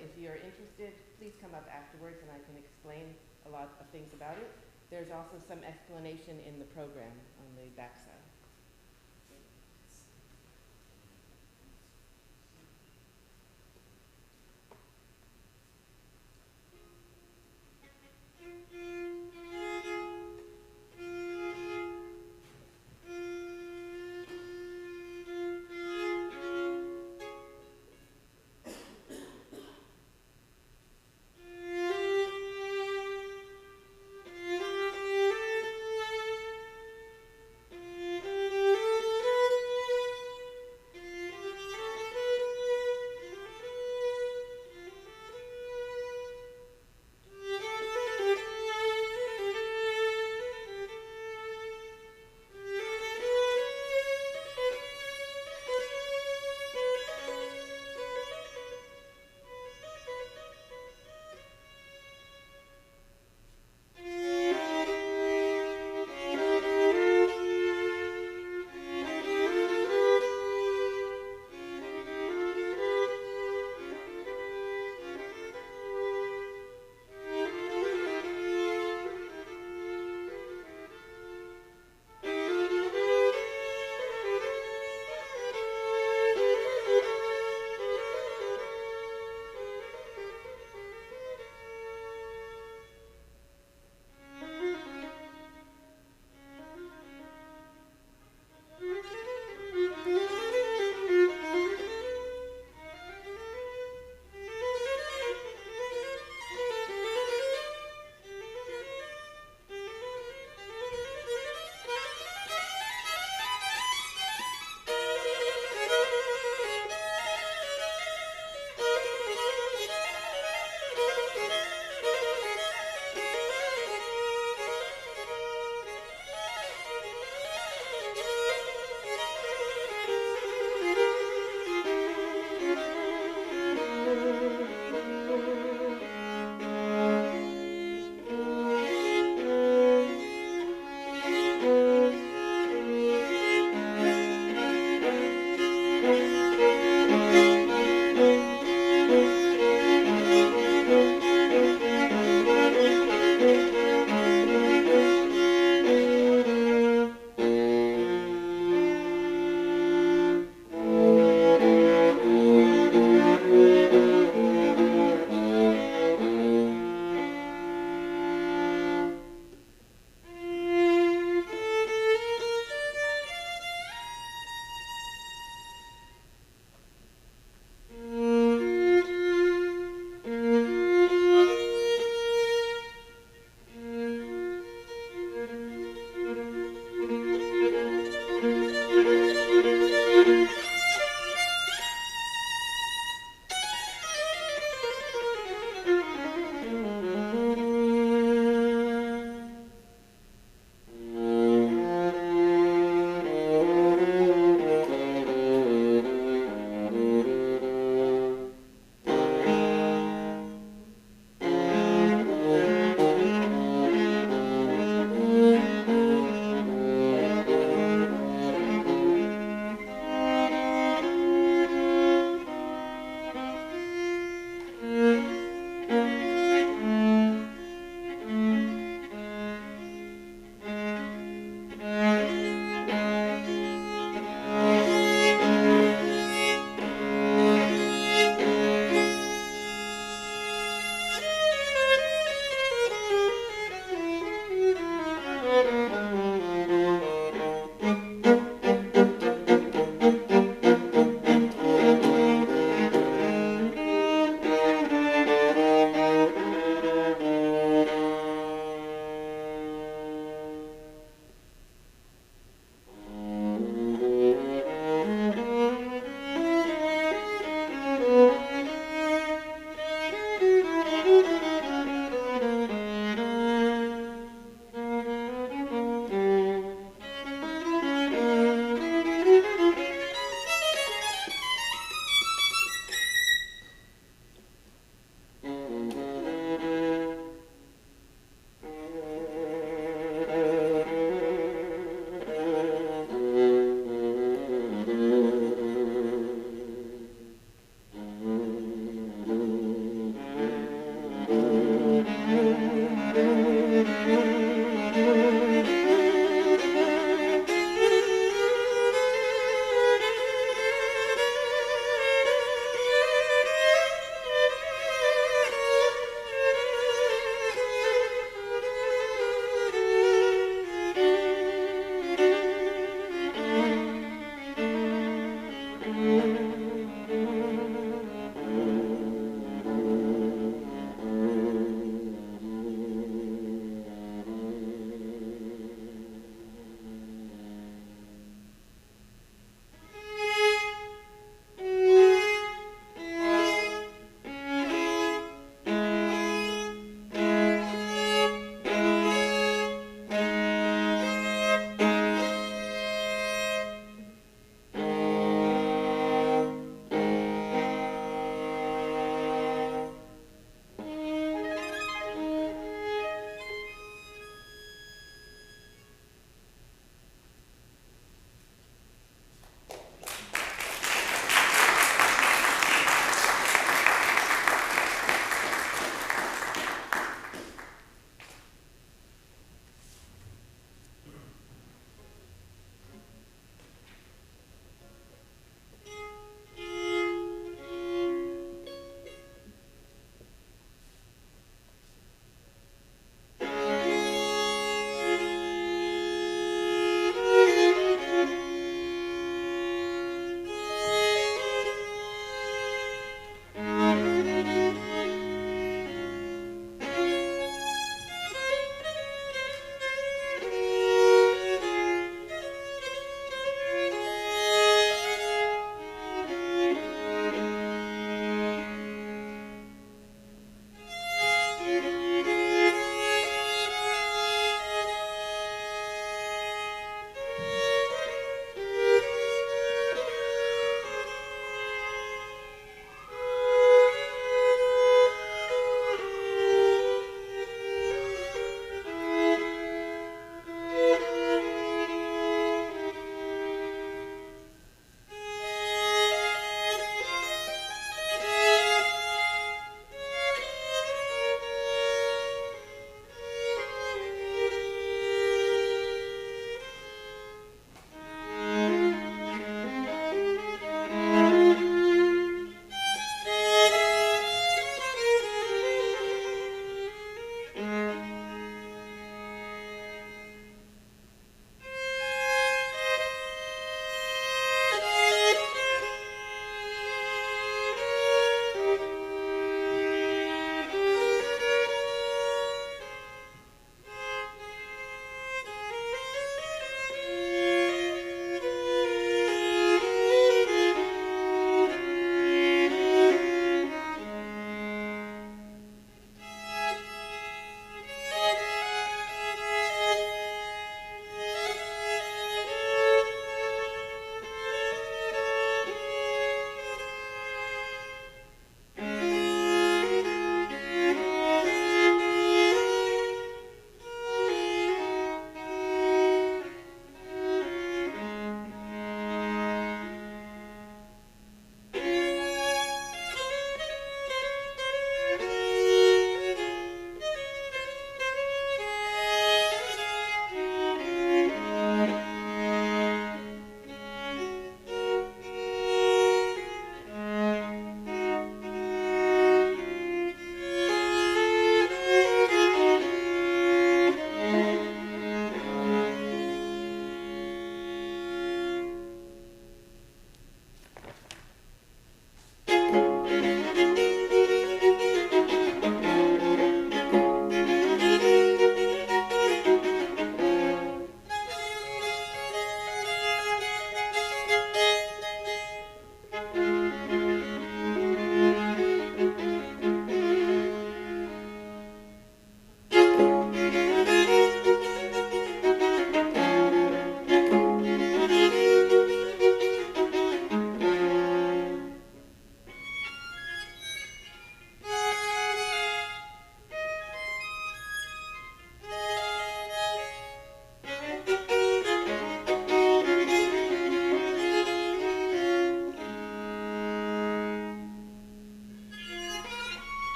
if you're interested, please come up afterwards and I can explain a lot of things about it. There's also some explanation in the program on the backside.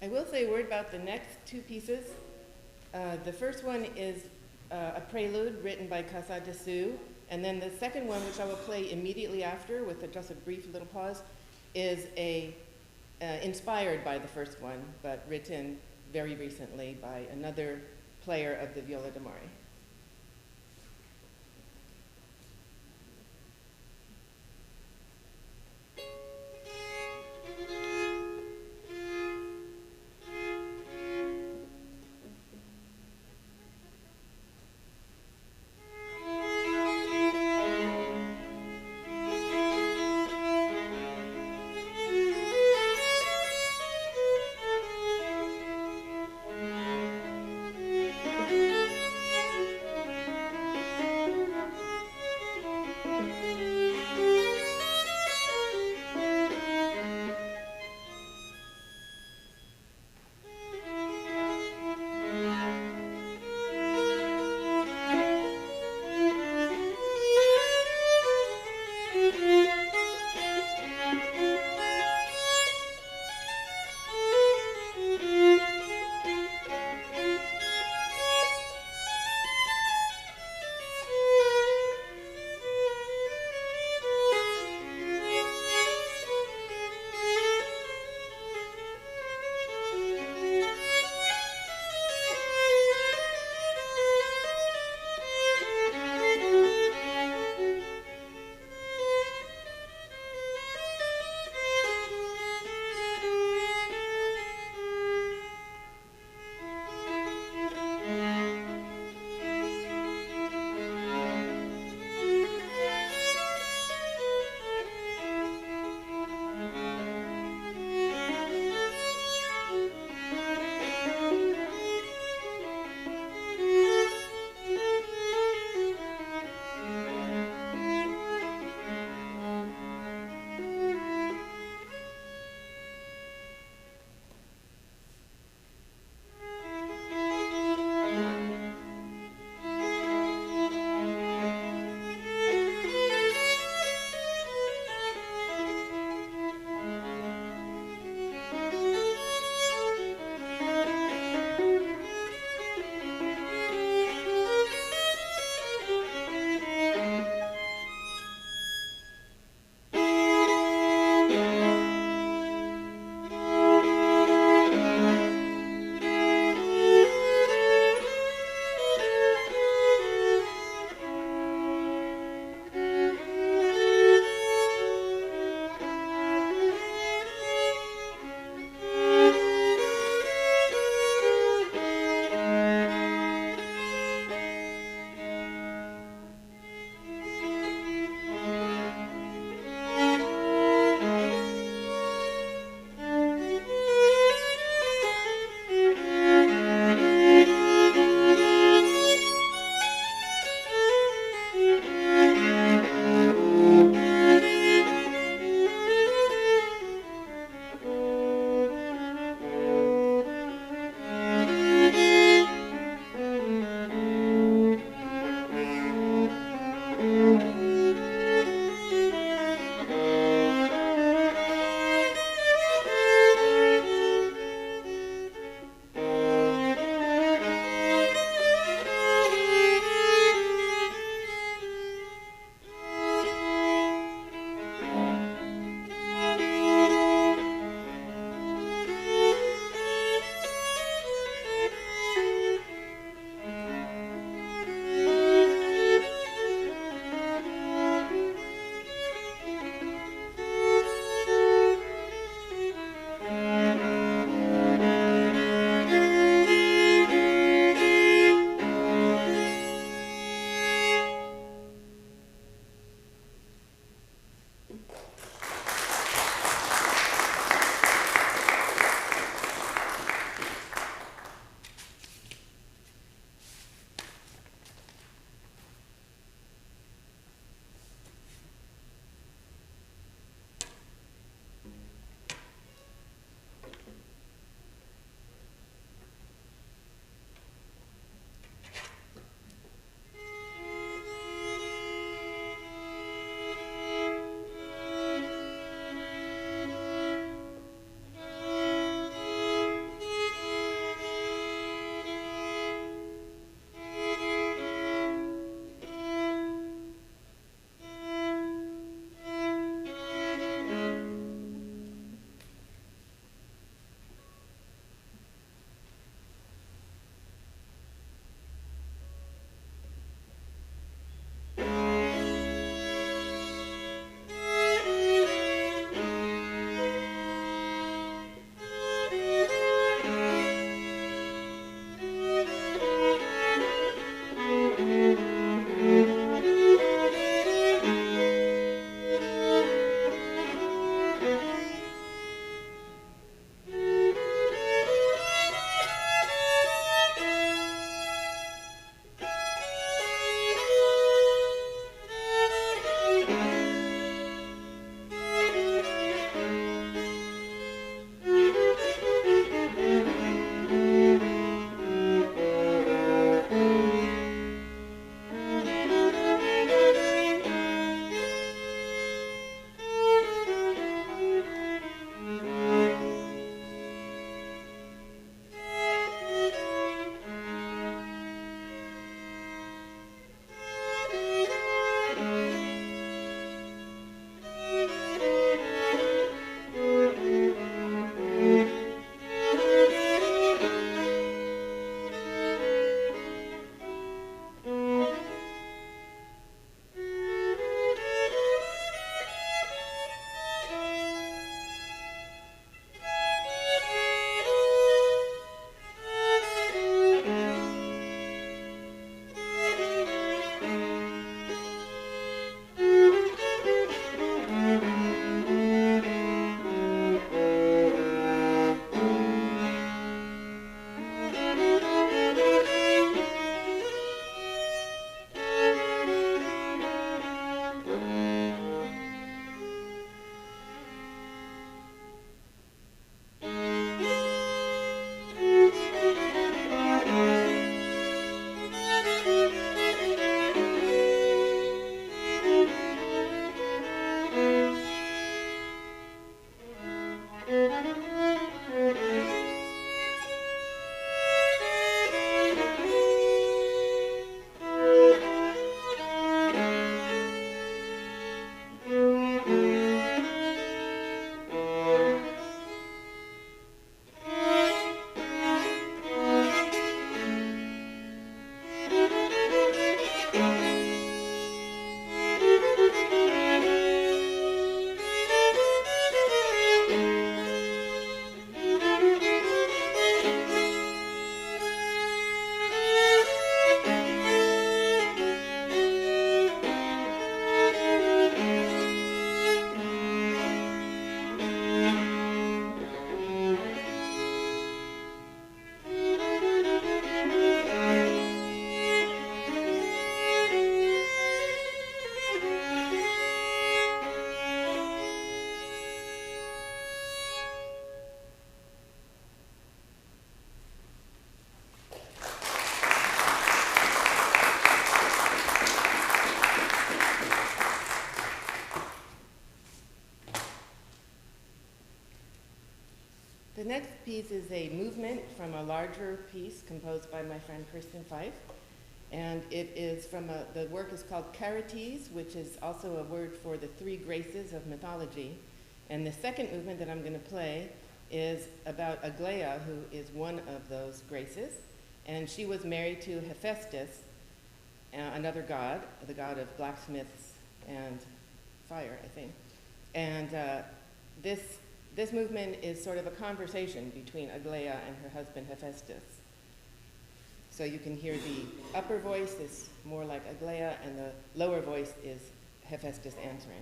I will say a word about the next two pieces. The first one is a prelude written by Casa de Sue, and then the second one, which I will play immediately after with just a brief little pause, is inspired by the first one, but written very recently by another player of the viola da mare. The next piece is a movement from a larger piece composed by my friend Kristen Fife. And it is from the work is called Charites, which is also a word for the three graces of mythology. And the second movement that I'm going to play is about Aglaia, who is one of those graces. And she was married to Hephaestus, another god, the god of blacksmiths and fire, I think. And this movement is sort of a conversation between Aglaia and her husband Hephaestus. So you can hear the upper voice is more like Aglaia, and the lower voice is Hephaestus answering.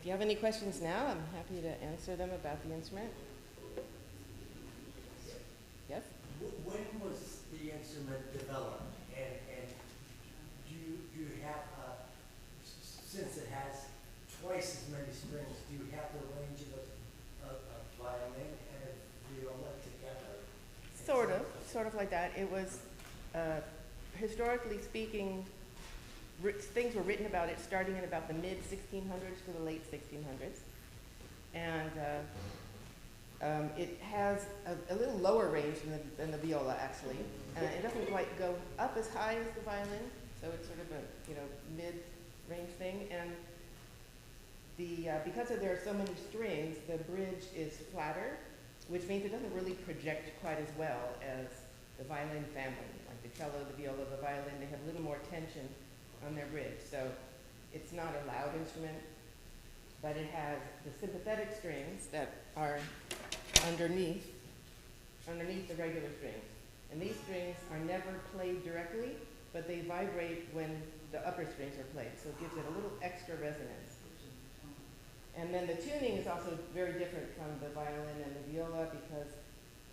If you have any questions now, I'm happy to answer them about the instrument. Yes? When was the instrument developed? And do you have, since it has twice as many strings, do you have the range of a violin and a viola together? Sort of like that. It was, historically speaking, things were written about it starting in about the mid-1600s to the late 1600s. And it has a little lower range than the viola, actually. It doesn't quite go up as high as the violin, so it's sort of a mid-range thing. And because there are so many strings, the bridge is flatter, which means it doesn't really project quite as well as the violin family. Like the cello, the viola, the violin, they have a little more tension on their bridge. So it's not a loud instrument, but it has the sympathetic strings that are underneath the regular strings. And these strings are never played directly, but they vibrate when the upper strings are played. So it gives it a little extra resonance. And then the tuning is also very different from the violin and the viola because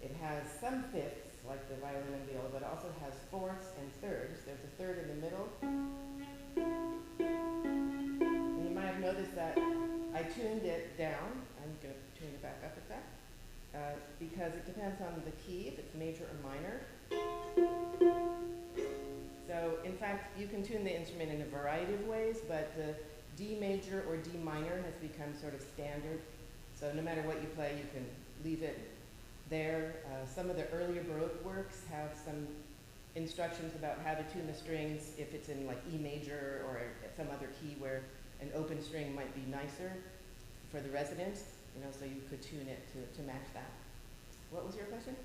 it has some fifths, like the violin and viola, but also has fourths and thirds. There's a third in the middle. And you might have noticed that I tuned it down. I'm going to tune it back up a sec. Because it depends on the key, if it's major or minor. So, in fact, you can tune the instrument in a variety of ways, but the D major or D minor has become sort of standard. So no matter what you play, you can leave it there. Some of the earlier Baroque works have some instructions about how to tune the strings if it's in like E major or some other key where an open string might be nicer for the resonance, so you could tune it to match that. What was your question?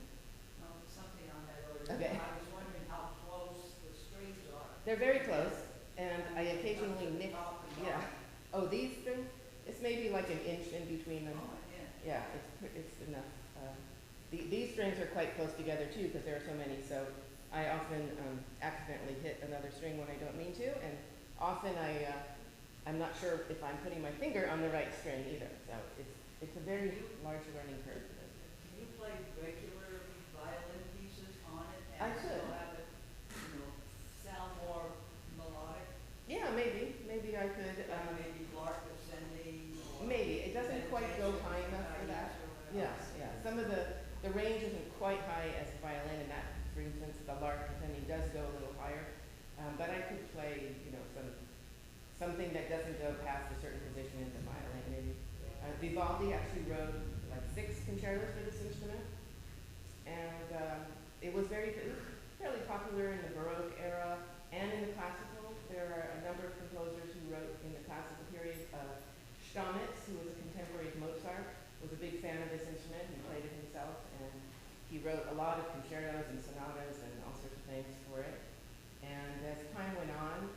Something on that order. Okay. I was wondering how close the strings are. They're very close, and I occasionally nick. Yeah. Oh, these strings? It's maybe like an inch in between them. Oh, Yeah, it's enough. These strings are quite close together too because there are so many. So I often accidentally hit another string when I don't mean to, and often I'm not sure if I'm putting my finger on the right string either. So it's a very large learning curve. Can you play regular violin pieces on it I and could. still have it, sound more melodic? Yeah, maybe I could. Maybe Lark Ascending. Or Maybe it doesn't quite go high enough for that. Yeah. Some of the range isn't quite high as the violin, and that, for instance, the Lark Ascending does go a little higher. But I could play, something that doesn't go past a certain position in the violin. Maybe Vivaldi actually wrote like 6 concertos for this instrument, and it was fairly popular in the Baroque era and in the classical. There are a number of composers who wrote in the classical period. Stamitz, who was a contemporary of Mozart, was a big fan of this instrument. He played it himself, and he wrote a lot of concertos and sonatas and all sorts of things for it. And as time went on,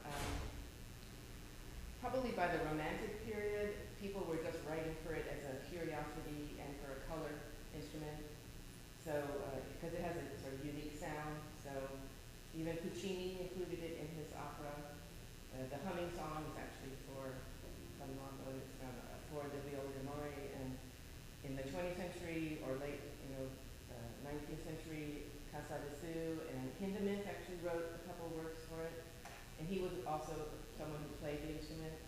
probably by the Romantic period, people were just writing for it as a curiosity and for a color instrument. So, because it has a sort of unique sound, so even Puccini included it in his opera. The humming song is actually for the viola d'amore, and in the Casa de Sue, and Hindemith actually wrote a couple works for it. And he was also someone who played the instrument.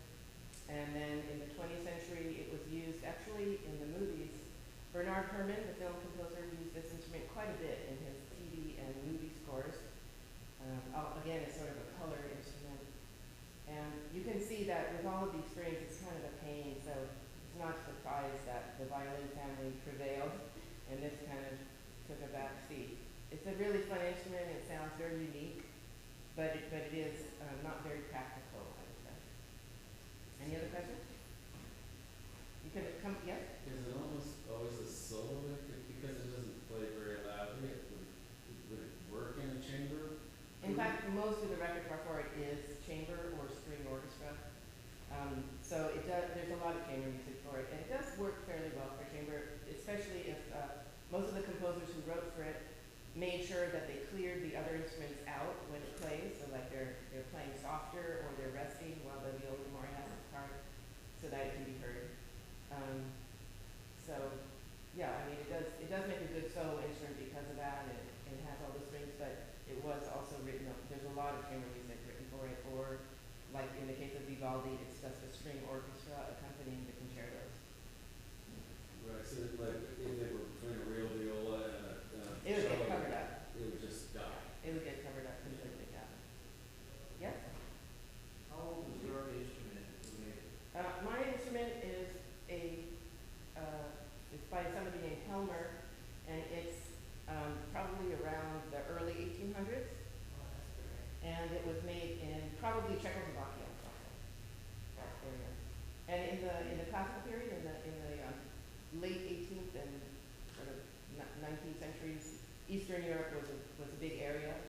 And then in the 20th century, it was used actually in the movies. Bernard Herrmann, the film composer, used this instrument quite a bit in his TV and movie scores. Again, it's sort of a color instrument. And you can see that with all of these strings, it's kind of a pain, so it's not a surprise that the violin family prevailed, and this kind of took a back seat. It's a really fun instrument, it sounds very unique, but it is not very practical, I would say. Any other questions? You can come, yes? Is it almost always a soloist because it doesn't play very loudly? Would it work in a chamber? In fact, most of the repertoire for it is chamber or string orchestra. So it does, there's a lot of chamber music for it, and it does work fairly well for chamber, especially if most of the composers who wrote for it made sure that they cleared the other instruments out when it plays, so like they're playing softer or they're resting while the viola more has its part, so that it can be heard. So yeah, I mean it does make a good solo instrument because of that, and it has all the strings, but it was also written up, there's a lot of chamber music written for it, or like in the case of Vivaldi, it's just a string orchestra accompanying the concertos. Right, so like if they were between a real viola and a It would cello, get covered up. it would just die. It would get covered up completely, yeah. Yes? How old was your instrument when you made it? My instrument is it's by somebody named Helmer, and it's probably around the early 1800s, Oh, that's great. and it was made in probably Czechoslovakia also, that area. And in the classical period, in the late 18th and sort of 19th centuries, Eastern Europe was a big area